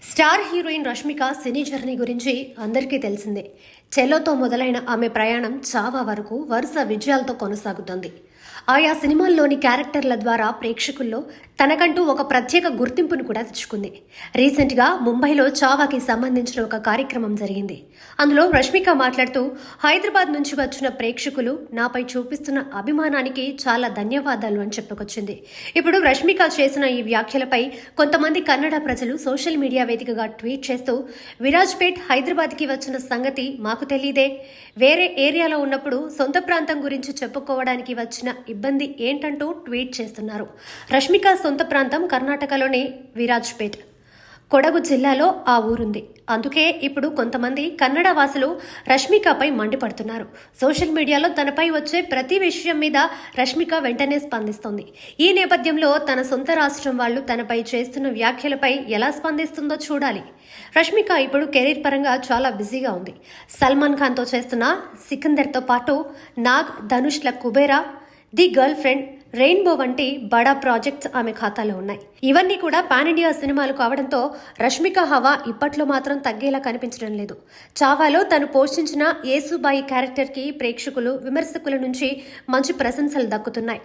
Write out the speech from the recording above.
Star heroine Rashmika సినీ journey గురించి అందరికీ తెలిసిందే. చెలోతో మొదలైన ఆమె ప్రయాణం చావా వరకు వరుస విజయాలతో కొనసాగుతోంది. ఆయా సినిమాల్లోని క్యారెక్టర్ల ద్వారా ప్రేక్షకుల్లో తనకంటూ ఒక ప్రత్యేక గుర్తింపును కూడా తెచ్చుకుంది. రీసెంట్గా ముంబైలో చావాకి సంబంధించిన ఒక కార్యక్రమం జరిగింది. అందులో రష్మిక మాట్లాడుతూ, హైదరాబాద్ నుంచి వచ్చిన ప్రేక్షకులు నాపై చూపిస్తున్న అభిమానానికి చాలా ధన్యవాదాలు అని చెప్పుకొచ్చింది. ఇప్పుడు రష్మిక చేసిన ఈ వ్యాఖ్యలపై కొంతమంది కన్నడ ప్రజలు సోషల్ మీడియా వేదికగా ట్వీట్ చేస్తూ, విరాజ్పేట్ హైదరాబాద్కి వచ్చిన సంగతి మాకు తెలీదే, వేరే ఏరియాలో ఉన్నప్పుడు సొంత ప్రాంతం గురించి చెప్పుకోవడానికి వచ్చిన ఇబ్బంది ఏంటంటూ ట్వీట్ చేస్తున్నారు. రష్మిక సొంత ప్రాంతం కర్ణాటకలోని విరాజ్పేట్, కొడగు జిల్లాలో ఆ ఊరుంది. అందుకే ఇప్పుడు కొంతమంది కన్నడ వాసులు రష్మికపై మండిపడుతున్నారు. సోషల్ మీడియాలో తనపై వచ్చే ప్రతి విషయం మీద రష్మిక వెంటనే స్పందిస్తోంది. ఈ నేపథ్యంలో తన సొంత రాష్ట్రం వాళ్ళు తనపై చేస్తున్న వ్యాఖ్యలపై ఎలా స్పందిస్తుందో చూడాలి. రష్మిక ఇప్పుడు కెరీర్ పరంగా చాలా బిజీగా ఉంది. సల్మాన్ ఖాన్తో చేస్తున్న సికందర్తో పాటు నాగ్, ధనుష్ల Kuberaa, the girlfriend, rainbow వంటి బడా ప్రాజెక్ట్స్ ఆమె ఖాతాలో ఉన్నాయి. ఇవన్నీ కూడా పాన్ ఇండియా సినిమాలు కావడంతో రష్మిక హవా ఇప్పట్లో మాత్రం తగ్గేలా కనిపించడం లేదు. చావాలో తను పోషించిన యేసుబాయి క్యారెక్టర్కి ప్రేక్షకులు, విమర్శకుల నుంచి మంచి ప్రశంసలు దక్కుతున్నాయి.